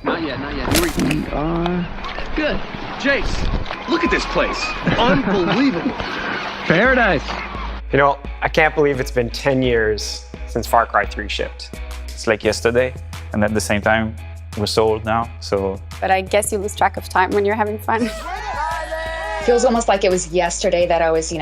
Not yet, not yet. We are good. Jace, look at this place. Unbelievable. Paradise. You know, I can't believe it's been 10 years since Far Cry 3 shipped. It's like yesterday, and at the same time, we're so old now, so... But I guess you lose track of time when you're having fun. Feels almost like it was yesterday that I was,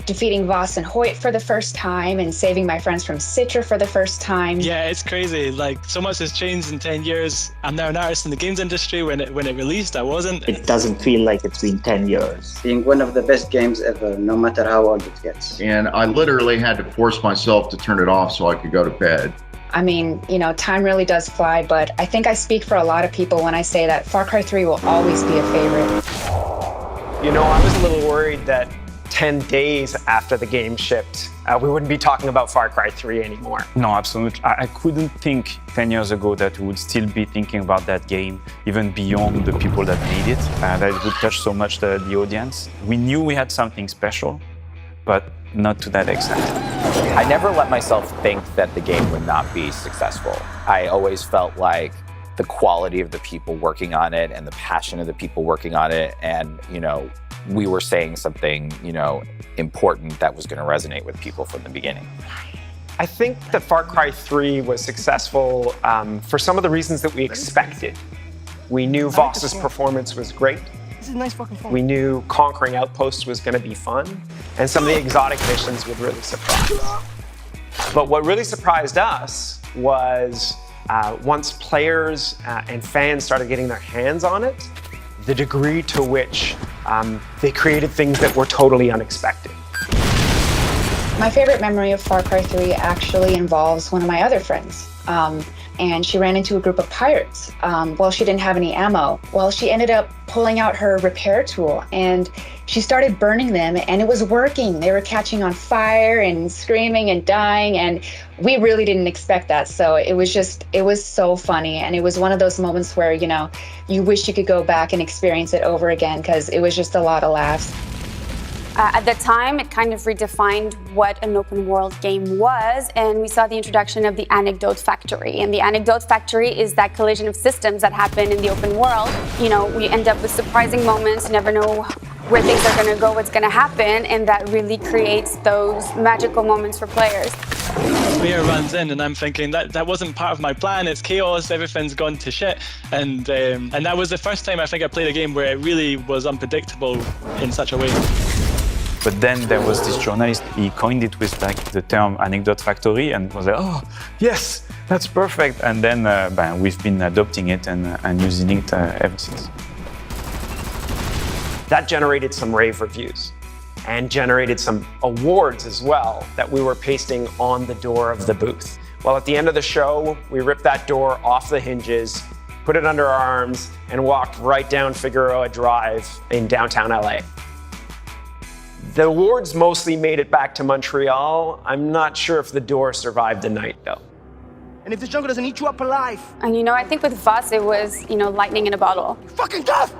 defeating Voss and Hoyt for the first time and saving my friends from Citra for the first time. Yeah, it's crazy. Like, so much has changed in 10 years. I'm now an artist in the games industry. When it released, I wasn't. It doesn't feel like it's been 10 years. Being one of the best games ever, no matter how old it gets. And I literally had to force myself to turn it off so I could go to bed. I mean, time really does fly, but I think I speak for a lot of people when I say that Far Cry 3 will always be a favorite. You know, I was a little worried that 10 days after the game shipped, we wouldn't be talking about Far Cry 3 anymore. No, absolutely. I couldn't think 10 years ago that we would still be thinking about that game, even beyond the people that made it, that it would touch so much the audience. We knew we had something special, but not to that extent. I never let myself think that the game would not be successful. I always felt like the quality of the people working on it and the passion of the people working on it, and we were saying something important that was going to resonate with people from the beginning. I think that Far Cry 3 was successful for some of the reasons that we expected. We knew Voss's performance was great. This is nice fucking fun. We knew conquering outposts was going to be fun, and some of the exotic missions would really surprise. But what really surprised us was once players and fans started getting their hands on it, the degree to which they created things that were totally unexpected. My favorite memory of Far Cry 3 actually involves one of my other friends. And she ran into a group of pirates. She didn't have any ammo. She ended up pulling out her repair tool and she started burning them, and it was working. They were catching on fire and screaming and dying, and we really didn't expect that. So it was so funny, and it was one of those moments where, you wish you could go back and experience it over again, because it was just a lot of laughs. At the time, it kind of redefined what an open world game was, and we saw the introduction of the Anecdote Factory. And the Anecdote Factory is that collision of systems that happen in the open world. We end up with surprising moments, you never know where things are going to go, what's going to happen, and that really creates those magical moments for players. Mia runs in and I'm thinking that wasn't part of my plan. It's chaos, everything's gone to shit. And that was the first time I think I played a game where it really was unpredictable in such a way. But then there was this journalist, he coined it with the term Anecdote Factory and was like, oh, yes, that's perfect. And then we've been adopting it and using it ever since. That generated some rave reviews and generated some awards as well that we were pasting on the door of the booth. Well, at the end of the show, we ripped that door off the hinges, put it under our arms, and walked right down Figueroa Drive in downtown LA. The awards mostly made it back to Montreal. I'm not sure if the door survived the night, though. And if the jungle doesn't eat you up alive... And I think with Voss, it was, lightning in a bottle. You're fucking deaf!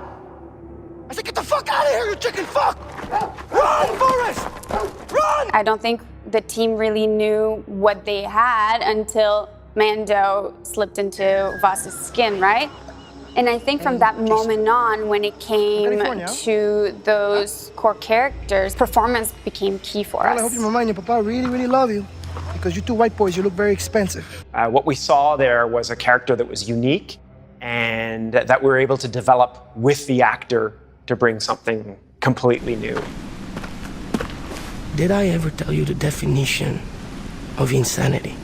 I said, get the fuck out of here, you chicken fuck! Run, Forrest! Run! I don't think the team really knew what they had until Mando slipped into Voss's skin, right? And I think from that moment on, when it came to those core characters, performance became key for us. I hope you remind you, Papa really, really love you. Because you two white boys, you look very expensive. What we saw there was a character that was unique and that we were able to develop with the actor to bring something completely new. Did I ever tell you the definition of insanity?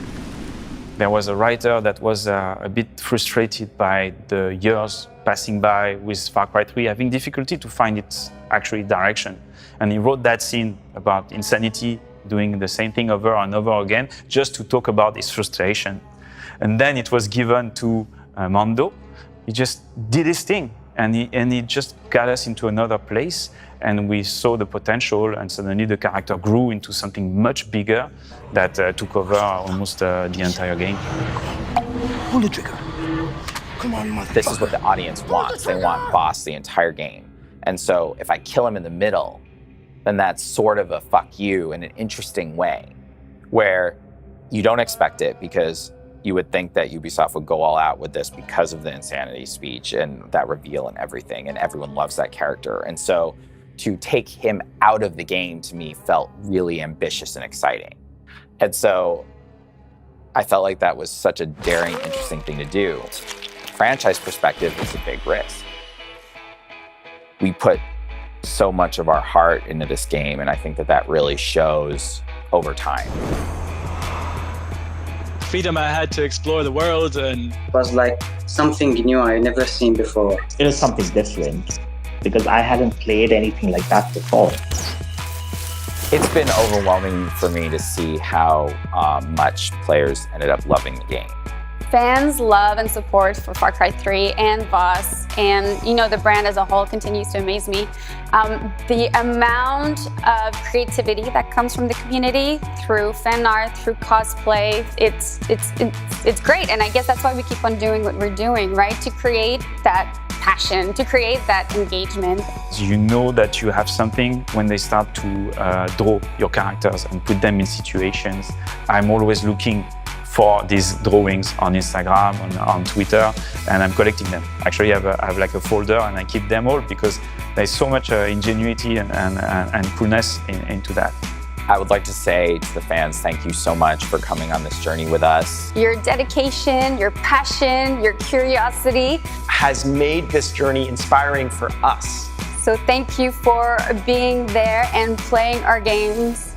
There was a writer that was a bit frustrated by the years passing by with Far Cry 3, having difficulty to find its actual direction. And he wrote that scene about insanity, doing the same thing over and over again, just to talk about his frustration. And then it was given to Mando. He just did his thing, and he just got us into another place, and we saw the potential, and suddenly the character grew into something much bigger that took over almost the entire game. Pull the trigger. Come on, motherfucker. This is what the audience wants. They want Voss the entire game. And so if I kill him in the middle, then that's sort of a fuck you in an interesting way, where you don't expect it because You would think that Ubisoft would go all out with this because of the insanity speech and that reveal and everything, and everyone loves that character. And so to take him out of the game, to me, felt really ambitious and exciting. And so I felt like that was such a daring, interesting thing to do. Franchise perspective, it's a big risk. We put so much of our heart into this game, and I think that that really shows over time. Freedom I had to explore the world, and It was like something new I never seen before. It was something different because I hadn't played anything like that before. It's been overwhelming for me to see how much players ended up loving the game. Fans' love and support for Far Cry 3 and Voss, and the brand as a whole continues to amaze me. The amount of creativity that comes from the community through fan art, through cosplay, it's great. And I guess that's why we keep on doing what we're doing, right? To create that passion, to create that engagement. You know that you have something when they start to draw your characters and put them in situations. I'm always looking for these drawings on Instagram, on Twitter, and I'm collecting them. Actually, I have like a folder and I keep them all because there's so much ingenuity and coolness into that. I would like to say to the fans, thank you so much for coming on this journey with us. Your dedication, your passion, your curiosity has made this journey inspiring for us. So thank you for being there and playing our games.